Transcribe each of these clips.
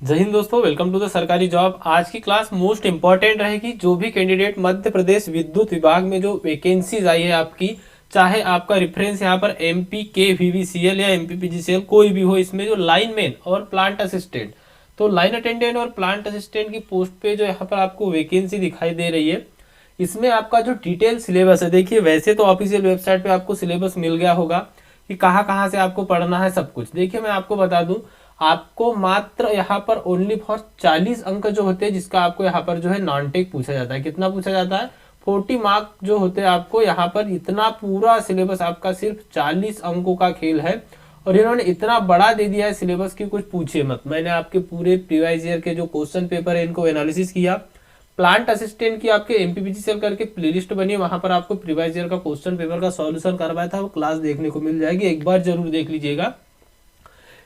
जय हिंद दोस्तों, welcome to the सरकारी जॉब। आज की क्लास मोस्ट इंपॉर्टेंट रहेगी। जो भी कैंडिडेट मध्य प्रदेश विद्युत विभाग में जो वैकेंसीज आई है आपकी, चाहे आपका रेफरेंस यहाँ पर एमपी के वीवीसीएल या एमपी पीजीसीएल कोई भी हो, इसमें जो लाइनमैन और प्लांट असिस्टेंट, तो लाइन अटेंडेंट और प्लांट असिस्टेंट की पोस्ट पे जो यहाँ पर आपको वैकेंसी दिखाई दे रही है, इसमें आपका जो डिटेल सिलेबस है, देखिए वैसे तो ऑफिशियल वेबसाइट पे आपको सिलेबस मिल गया होगा कि कहाँ कहाँ से आपको पढ़ना है सब कुछ। देखिए मैं आपको बता दूं, आपको मात्र यहाँ पर ओनली फॉर 40 अंक जो होते हैं, जिसका आपको यहाँ पर जो है नॉन टेक पूछा जाता है। कितना पूछा जाता है? 40 मार्क जो होते हैं आपको यहाँ पर। इतना पूरा सिलेबस आपका सिर्फ 40 अंकों का खेल है, और इन्होंने इतना बड़ा दे दिया है सिलेबस की कुछ पूछिए मत। मैंने आपके पूरे प्रीवियस ईयर के जो क्वेश्चन पेपर है इनको एनालिसिस किया। प्लांट असिस्टेंट की आपके एमपीपीजीसीएल करके प्लेलिस्ट बनी है, वहां पर आपको प्रीवियस ईयर का क्वेश्चन पेपर का सॉल्यूशन करवाया था, वो क्लास देखने को मिल जाएगी, एक बार जरूर देख लीजिएगा।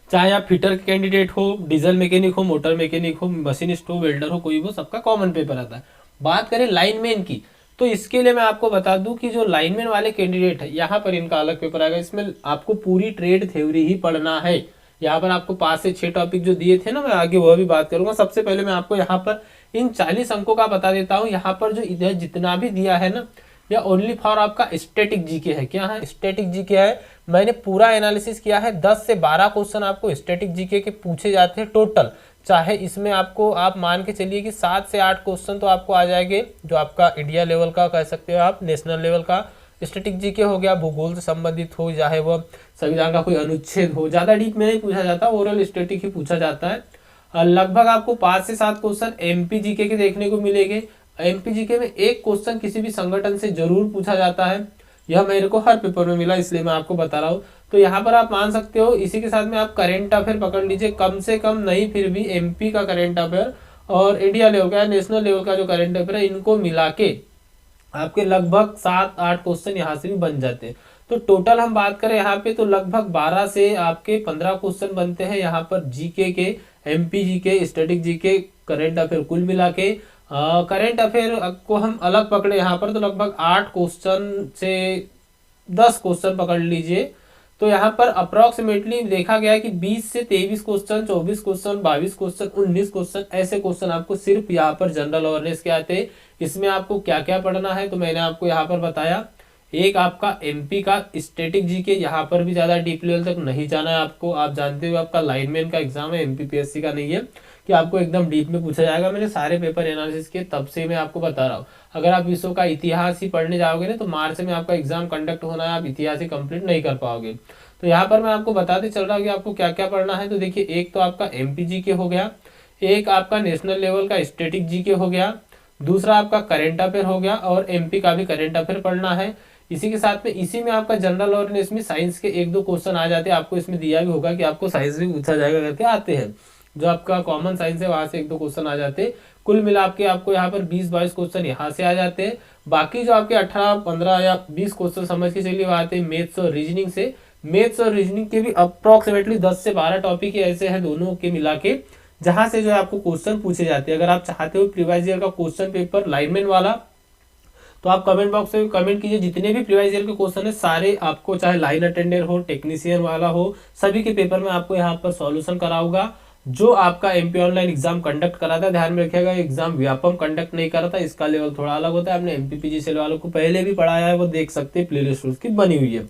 चाहे आप फिटर कैंडिडेट हो, डीजल मैकेनिक हो, मोटर मैकेनिक हो, मशीनिस्ट हो, वेल्डर हो, कोई वो सबका कॉमन पेपर आता है। बात करें लाइनमैन की, तो इसके लिए मैं आपको बता दूं कि जो लाइनमैन वाले कैंडिडेट है यहाँ पर इनका अलग पेपर आएगा। इसमें आपको पूरी ट्रेड थ्योरी ही पढ़ना है। यहाँ पर आपको 5 से 6 टॉपिक जो दिए थे ना, मैं आगे वह भी बात करूंगा। सबसे पहले मैं आपको यहाँ पर इन 40 अंकों का बता देता हूँ। यहाँ पर जो इधर जितना भी दिया है ना, या ओनली फॉर आपका स्टैटिक जीके है। क्या है? स्टैटिक जीके है। मैंने पूरा एनालिसिस किया है, 10 से 12 क्वेश्चन आपको स्टैटिक जीके के पूछे जाते हैं टोटल। चाहे इसमें आपको आप मान के चलिए कि 7 से 8 क्वेश्चन तो आपको आ जाएंगे, जो आपका इंडिया लेवल का कह सकते हो आप, नेशनल लेवल का स्टैटिक जीके हो गया, भूगोल से संबंधित हो, चाहे वह संविधान का कोई अनुच्छेद हो। ज्यादा डीप में नहीं पूछा जाता, ओरल स्टैटिक ही पूछा जाता है। लगभग आपको 5 से 7 क्वेश्चन एमपी जीके के देखने को मिलेंगे। एमपी जीके में एक क्वेश्चन किसी भी संगठन से जरूर पूछा जाता है, यह मेरे को हर पेपर में मिला, इसलिए मैं आपको बता रहा हूँ। तो यहाँ पर आप मान सकते हो। इसी के साथ में आप करेंट अफेयर पकड़ लीजिए, कम से कम नहीं फिर भी एमपी का करेंट अफेयर और इंडिया लेवल का, नेशनल लेवल का जो करेंट अफेयर है, इनको मिला के आपके लगभग 7-8 क्वेश्चन यहाँ से भी बन जाते हैं। तो टोटल हम बात करें यहाँ पे, तो लगभग 12 से आपके 15 क्वेश्चन बनते हैं यहाँ पर जीके के, MP GK, static GK, current affair कुल मिला के। करेंट अफेयर को हम अलग पकड़े यहाँ पर, तो लगभग 8 क्वेश्चन से 10 क्वेश्चन पकड़ लीजिए। तो यहाँ पर अप्रोक्सीमेटली देखा गया है कि 20 से 23 क्वेश्चन, 24 क्वेश्चन, 22 क्वेश्चन, 19 क्वेश्चन, ऐसे क्वेश्चन आपको सिर्फ यहाँ पर जनरल अवेयरनेस के आते हैं। इसमें आपको क्या क्या पढ़ना है तो मैंने आपको यहाँ पर बताया। एक आपका एमपी का स्टैटिक जीके, यहाँ पर भी ज्यादा डीप लेवल तक नहीं जाना है आपको। आप जानते हो आपका लाइनमैन का एग्जाम है, एमपीपीएससी का नहीं है कि आपको एकदम डीप में पूछा जाएगा। मैंने सारे पेपर एनालिसिस किए, तब से मैं आपको बता रहा हूँ। अगर आप विश्व का इतिहास ही पढ़ने जाओगे ना, तो मार्च में आपका एग्जाम कंडक्ट होना है, आप इतिहास ही कंप्लीट नहीं कर पाओगे। तो यहाँ पर मैं आपको बताते चल रहा हूँ कि आपको क्या क्या पढ़ना है। तो देखिए, एक तो आपका एमपी जीके हो गया, एक आपका नेशनल लेवल का स्टैटिक जीके हो गया, दूसरा आपका करेंट अफेयर हो गया, और एमपी का भी करेंट अफेयर पढ़ना है। इसी के साथ में इसी में आपका जनरल अवेयरनेस में साइंस के 1-2 क्वेश्चन आ जाते हैं। आपको इसमें दिया भी होगा कि आपको साइंस भी पूछा जाएगा करके, आते हैं। जो आपका कॉमन साइंस है वहां से 1-2 क्वेश्चन आ जाते हैं। कुल मिला के आपको यहाँ पर 20-22 क्वेश्चन यहाँ से आ जाते हैं। बाकी जो आपके 18-15 या 20 क्वेश्चन समझ के चलिए आते हैं मैथ्स और रीजनिंग से। मैथ्स और रीजनिंग के भी अप्रोक्सीमेटली 10 से 12 टॉपिक ऐसे हैं दोनों के मिला के, जहां से जो है आपको क्वेश्चन पूछे जाते हैं। अगर आप चाहते हो प्रीवियस ईयर का क्वेश्चन पेपर लाइनमैन वाला, तो आप कमेंट बॉक्स में कमेंट कीजिए। जितने भी प्रीवियस ईयर के क्वेश्चन है सारे आपको, चाहे लाइन अटेंडेंट हो, टेक्नीशियन वाला हो, सभी के पेपर में आपको यहाँ पर सॉल्यूशन कराऊंगा। जो आपका एमपी ऑनलाइन एग्जाम कंडक्ट करा था, ध्यान में रखिएगा, एग्जाम व्यापम कंडक्ट नहीं करा था, इसका लेवल थोड़ा अलग होता है। आपने एमपीपीजीसीएल वालों को पहले भी पढ़ाया है, वो देख सकते हैं, प्लेलिस्ट उसकी बनी हुई है।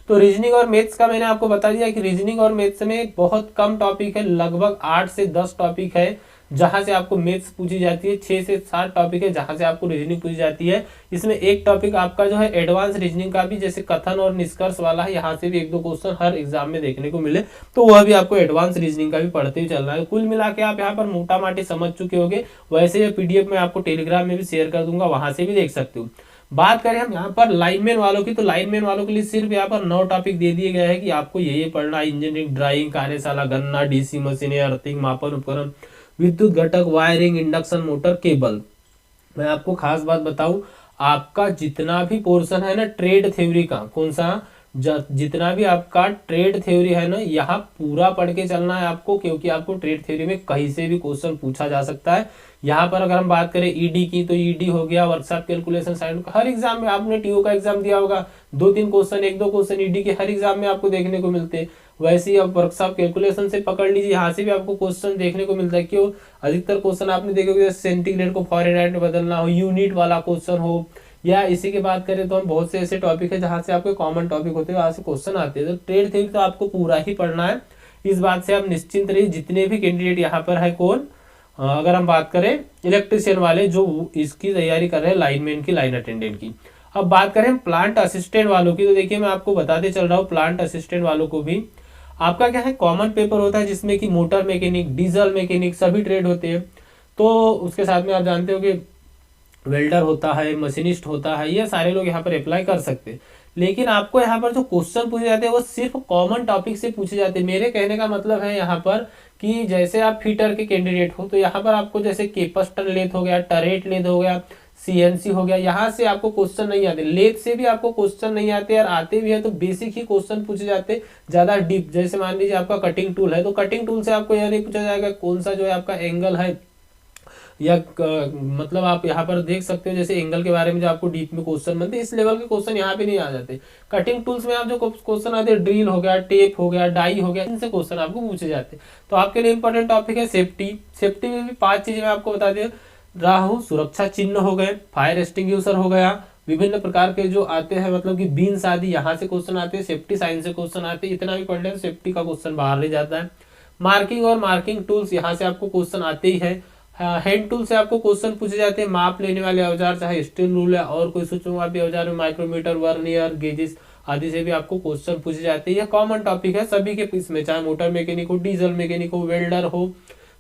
तो रीजनिंग और मैथ्स का मैंने आपको बता दिया कि रीजनिंग और मैथ्स में बहुत कम टॉपिक है, लगभग 8 से 10 टॉपिक है जहां से आपको मैथ्स पूछी जाती है, 6 से 7 टॉपिक है जहां से आपको रीजनिंग पूछी जाती है। इसमें एक टॉपिक आपका जो है एडवांस रीजनिंग का भी, जैसे कथन और निष्कर्ष वाला है, यहाँ से भी 1-2 क्वेश्चन हर एग्जाम में देखने को मिले, तो वह भी आपको एडवांस रीजनिंग का भी पढ़ते हुए चलना है। कुल मिला के आप यहाँ पर मोटा माटी समझ चुके होंगे। वैसे ये पीडीएफ मैं आपको टेलीग्राम में भी शेयर कर दूंगा, वहां से भी देख सकते हो। बात करें हम यहाँ पर लाइनमैन वालों की, तो लाइनमैन वालों के लिए सिर्फ यहाँ पर 9 टॉपिक दे दिए गए हैं कि आपको ये पढ़ना है। इंजीनियरिंग, ड्राइंग, कार्यशाला, गन्ना, डीसी मशीनें, अर्थिंग, मापन उपकरण, विद्युत घटक, वायरिंग, इंडक्शन मोटर, केबल। मैं आपको खास बात बताऊं, आपका जितना भी पोर्शन है ना ट्रेड थ्योरी का, कौन सा, जितना भी आपका ट्रेड थ्योरी है ना, यहाँ पूरा पढ़ के चलना है आपको, क्योंकि आपको ट्रेड थ्योरी में कहीं से भी क्वेश्चन पूछा जा सकता है। यहाँ पर अगर हम बात करें ईडी की, तो ईडी हो गया, वर्कशॉप कैलकुलेशन साइड, हर एग्जाम में आपने टीओ का एग्जाम दिया होगा, 2-3 क्वेश्चन, 1-2 क्वेश्चन ईडी के हर एग्जाम में आपको देखने को मिलते हैं। वैसे ही आप वर्कशॉप कैलकुलेशन से पकड़ लीजिए, यहाँ से भी आपको क्वेश्चन देखने को मिलता है। क्यों? अधिकतर क्वेश्चन आपने देखे होंगे सेंटीग्रेड को फॉरेनहाइट में बदलना हो, यूनिट वाला क्वेश्चन हो, या इसी की बात करें तो हम बहुत से ऐसे टॉपिक है जहाँ से आपके कॉमन टॉपिक होते हैं, वहाँ से क्वेश्चन आते हैं। तो ट्रेड थ्योरी तो आपको पूरा ही पढ़ना है, इस बात से आप निश्चिंत रहिए। जितने भी कैंडिडेट यहाँ पर है कौन, अगर हम बात करें इलेक्ट्रिशियन वाले जो इसकी तैयारी कर रहे हैं, लाइनमैन की, लाइन अटेंडेंट की। अब बात करें प्लांट असिस्टेंट वालों की, तो देखिए मैं आपको बताते चल रहा हूँ, प्लांट असिस्टेंट वालों को भी आपका क्या है, कॉमन पेपर होता है जिसमें कि मोटर मैकेनिक, डीजल मैकेनिक सभी ट्रेड होते हैं। तो उसके साथ में आप जानते हो कि वेल्डर होता है, मशीनिस्ट होता है, ये सारे लोग यहाँ पर अप्लाई कर सकते हैं। लेकिन आपको यहाँ पर जो क्वेश्चन पूछे जाते हैं वो सिर्फ कॉमन टॉपिक से पूछे जाते हैं। मेरे कहने का मतलब है यहाँ पर कि जैसे आप फिटर के कैंडिडेट हो तो यहाँ पर आपको जैसे केपस्टन लेथ हो गया, टरेट लेथ हो गया, सीएनसी हो गया, यहाँ से आपको क्वेश्चन नहीं आते। लेथ से भी आपको क्वेश्चन नहीं आते, और आते भी है तो बेसिक ही क्वेश्चन पूछे जाते, ज्यादा डीप। जैसे मान लीजिए आपका कटिंग टूल है तो कटिंग टूल से आपको यह नहीं पूछा जाएगा कौन सा जो है आपका एंगल है, या मतलब आप यहाँ पर देख सकते हो जैसे एंगल के बारे में जो आपको डीप में क्वेश्चन बनते हैं, इस लेवल के क्वेश्चन यहाँ पे नहीं आ जाते। कटिंग टूल्स में आप जो क्वेश्चन आते हैं, ड्रिल हो गया, टेप हो गया, डाई हो गया, इनसे क्वेश्चन आपको पूछे जाते हैं। तो आपके लिए इंपॉर्टेंट टॉपिक है सेफ्टी। सेफ्टी में भी 5 चीजें मैं आपको बता दे रहा हूँ। सुरक्षा चिन्ह हो गए, फायर एक्सटिंग्विशर हो गया, विभिन्न प्रकार के जो आते हैं मतलब कि बीन्स आदि, यहाँ से क्वेश्चन आते हैं, सेफ्टी साइन से क्वेश्चन आते हैं। इतना भी पढ़ लें सेफ्टी का क्वेश्चन बाहर नहीं जाता है। मार्किंग और मार्किंग टूल्स, यहाँ से आपको क्वेश्चन आते ही है। हैंड टूल से आपको क्वेश्चन पूछे जाते हैं। माप लेने वाले औजार, चाहे स्टील रूल है और कोई सूक्ष्ममापी औजार में माइक्रोमीटर, वर्नियर, गेजेस आदि से भी आपको क्वेश्चन पूछे जाते हैं। यह कॉमन टॉपिक है सभी के इसमें, चाहे मोटर मैकेनिक हो, डीजल मैकेनिक हो, वेल्डर हो,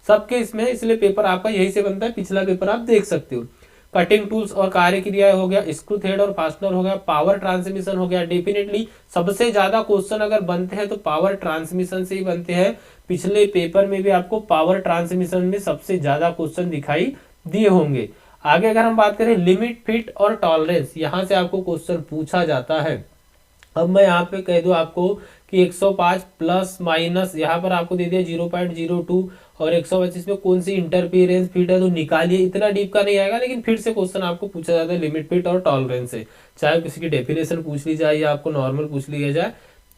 सबके इसमें, इसलिए पेपर आपका यही से बनता है। पिछला पेपर आप देख सकते हो। कटिंग टूल्स और कार्य क्रिया हो गया, स्क्रू थ्रेड और फास्टनर हो गया, पावर ट्रांसमिशन हो गया। डेफिनेटली सबसे ज्यादा क्वेश्चन अगर बनते हैं तो पावर ट्रांसमिशन से ही बनते हैं। पिछले पेपर में भी आपको पावर ट्रांसमिशन में सबसे ज्यादा क्वेश्चन दिखाई दिए होंगे। आगे अगर हम बात करें लिमिट, फिट और टॉलरेंस, यहाँ से आपको क्वेश्चन पूछा जाता है। अब मैं यहाँ पे कह दूं आपको कि 105 प्लस माइनस यहाँ पर आपको दे दिया 0.02 और 125 में कौन सी इंटरफेरेंस फिट है तो निकालिए। इतना डीप का नहीं आएगा, लेकिन फिर से क्वेश्चन आपको पूछा जाता है लिमिट, फिट और टॉलरेंस से। चाहे किसी की डेफिनेशन पूछ ली जाए या आपको नॉर्मल पूछ लिया जाए,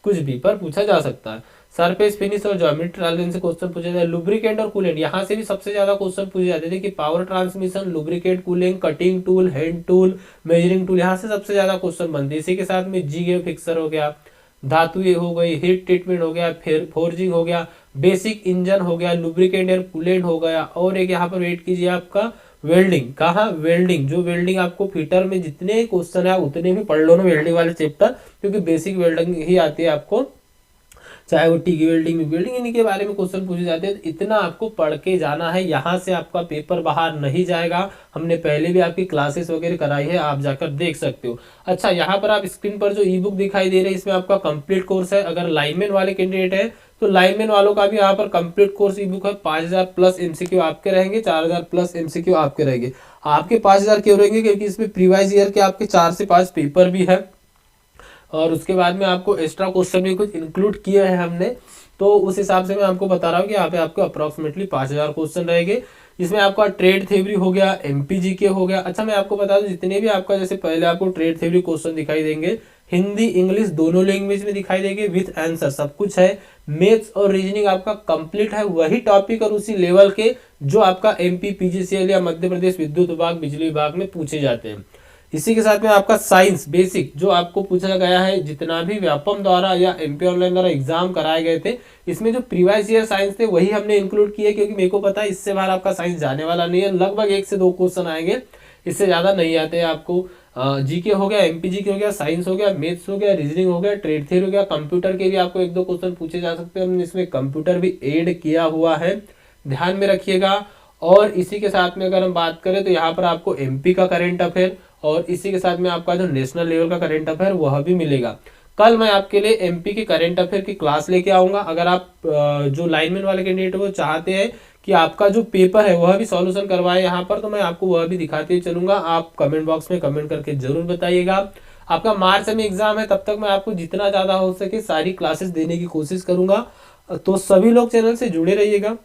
कुछ भी पर पूछा जा सकता है। सरफेस फिनिश और ज्योमेट्री टॉलरेंस से क्वेश्चन पूछा जाता है। लुब्रिकेंट और कूलेंट, यहाँ से भी सबसे ज्यादा क्वेश्चन पूछे जाते थे कि power transmission, lubricant, cooling, cutting tool, hand tool, measuring tool, यहाँ से सबसे ज्यादा क्वेश्चन बनते हैं। इसी के साथ में जी फिक्सर हो गया, धातुएं हो गई, हीट ट्रीटमेंट हो गया, फिर फोर्जिंग हो गया, बेसिक इंजन हो गया, लुब्रिकेंट और कूलेंट हो गया, और एक यहाँ पर वेट कीजिए आपका वेल्डिंग। कहाँ? वेल्डिंग। जो वेल्डिंग आपको फिटर में जितने क्वेश्चन है उतने भी पढ़ लो ना वेल्डिंग वाले चैप्टर, क्योंकि बेसिक वेल्डिंग ही आती है आपको, चाहे वो टीगी वेल्डिंग, वेल्डिंग, इन्हीं के बारे में क्वेश्चन पूछे जाते हैं। इतना आपको पढ़ के जाना है, यहाँ से आपका पेपर बाहर नहीं जाएगा। हमने पहले भी आपकी क्लासेस वगैरह कराई है, आप जाकर देख सकते हो। अच्छा, यहाँ पर आप स्क्रीन पर जो ई बुक दिखाई दे रही है इसमें आपका कंप्लीट कोर्स है। अगर लाइनमैन वाले कैंडिडेट है तो लाइनमैन वालों का भी यहाँ पर कंप्लीट कोर्स ई बुक है। 5000 प्लस एमसीक्यू आपके रहेंगे, 4000 प्लस एमसीक्यू आपके रहेंगे। आपके 5000 क्यों रहेंगे? क्योंकि इसमें प्रीवाइज ईयर के आपके 4 से 5 पेपर भी है, और उसके बाद में आपको एक्स्ट्रा क्वेश्चन भी कुछ इंक्लूड किए हैं हमने। तो उस हिसाब से मैं आपको बता रहा हूँ कि यहाँ पे आपको अप्रोक्सीमेटली 5000 क्वेश्चन रहेंगे। इसमें आपका ट्रेड थ्योरी हो गया, एमपीजी के हो गया। अच्छा, मैं आपको बता दूं जितने भी आपका, जैसे पहले आपको ट्रेड थ्योरी क्वेश्चन दिखाई देंगे, हिंदी इंग्लिश दोनों लैंग्वेज में दिखाई देंगे विथ आंसर, सब कुछ है। मैथ्स और रीजनिंग आपका कंप्लीट है, वही टॉपिक और उसी लेवल के जो आपका एमपी पीजीसीएल या मध्य प्रदेश विद्युत विभाग, बिजली विभाग में पूछे जाते हैं। इसी के साथ में आपका साइंस बेसिक जो आपको पूछा गया है, जितना भी व्यापम द्वारा या एमपी ऑनलाइन द्वारा एग्जाम कराए गए थे, इसमें जो प्रीवियस ईयर साइंस थे वही हमने इंक्लूड किए, क्योंकि मेरे को पता है इससे बाहर आपका साइंस जाने वाला नहीं है। लगभग 1 से 2 क्वेश्चन आएंगे, इससे ज्यादा नहीं आते हैं आपको। जीके हो गया, एमपीजी हो गया, साइंस हो गया, मैथ्स हो गया, रीजनिंग हो गया, ट्रेड थ्योरी हो गया, कंप्यूटर के भी आपको 1-2 क्वेश्चन पूछे जा सकते हैं। हमने इसमें कंप्यूटर भी ऐड किया हुआ है, ध्यान में रखिएगा। और इसी के साथ में अगर हम बात करें तो यहाँ पर आपको एमपी का करेंट अफेयर और इसी के साथ में आपका जो नेशनल लेवल का करेंट अफेयर वह भी मिलेगा। कल मैं आपके लिए एमपी के करेंट अफेयर की क्लास लेके आऊंगा। अगर आप जो लाइनमैन वाले कैंडिडेट वो चाहते हैं कि आपका जो पेपर है वह भी सॉल्यूशन करवाए यहाँ पर, तो मैं आपको वह भी दिखाते चलूंगा। आप कमेंट बॉक्स में कमेंट करके जरूर बताइएगा। आपका मार्च में एग्जाम है, तब तक मैं आपको जितना ज्यादा हो सके सारी क्लासेस देने की कोशिश करूंगा। तो सभी लोग चैनल से जुड़े रहिएगा।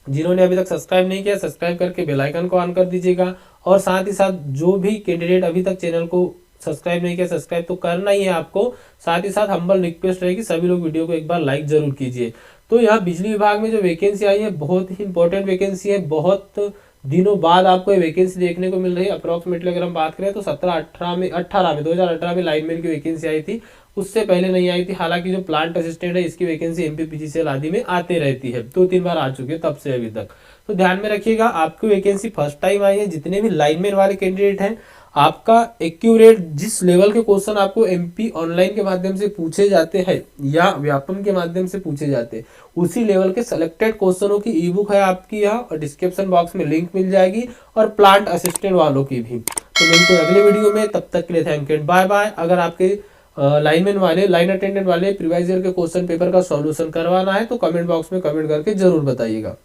जिन्होंने अभी तक सब्सक्राइब नहीं किया, सब्सक्राइब करके बेल आइकन को ऑन कर दीजिएगा। और साथ ही साथ जो भी कैंडिडेट अभी तक चैनल को सब्सक्राइब नहीं किया, सब्सक्राइब तो करना ही है आपको। साथ ही साथ हम्बल रिक्वेस्ट रहेगी सभी लोग वीडियो को एक बार लाइक जरूर कीजिए। तो यहाँ बिजली विभाग में जो वैकेंसी आई है बहुत ही इंपॉर्टेंट वैकेंसी है, बहुत दिनों बाद आपको ये वैकेंसी देखने को मिल रही है। अप्रोक्सीमेटली अगर हम बात करें तो 17-18 में 2018 में लाइनमैन की वैकेंसी आई थी, उससे पहले नहीं आई थी। हालांकि जो प्लांट असिस्टेंट है इसकी वैकेंसी एमपीपीजीसीएल आदि में आते रहती है, 2-3 बार आ चुकी है तब से अभी तक। तो ध्यान में रखिएगा आपकी वैकेंसी फर्स्ट टाइम आई है। जितने भी लाइनमैन वाले कैंडिडेट हैं, आपका एक्यूरेट जिस लेवल के क्वेश्चन आपको एमपी ऑनलाइन के माध्यम से पूछे जाते हैं या व्यापम के माध्यम से पूछे जाते हैं, उसी लेवल के सिलेक्टेड क्वेश्चनों की ई बुक है आपकी यहाँ, और डिस्क्रिप्शन बॉक्स में लिंक मिल जाएगी, और प्लांट असिस्टेंट वालों की भी। तो मिलते हैं अगले वीडियो में, तब तक के लिए थैंक यू, बाय बाय। अगर आपके लाइनमैन वाले, लाइन अटेंडेंट वाले प्रीवाइजर के क्वेश्चन पेपर का सॉल्यूशन करवाना है तो कमेंट बॉक्स में कमेंट करके जरूर बताइएगा।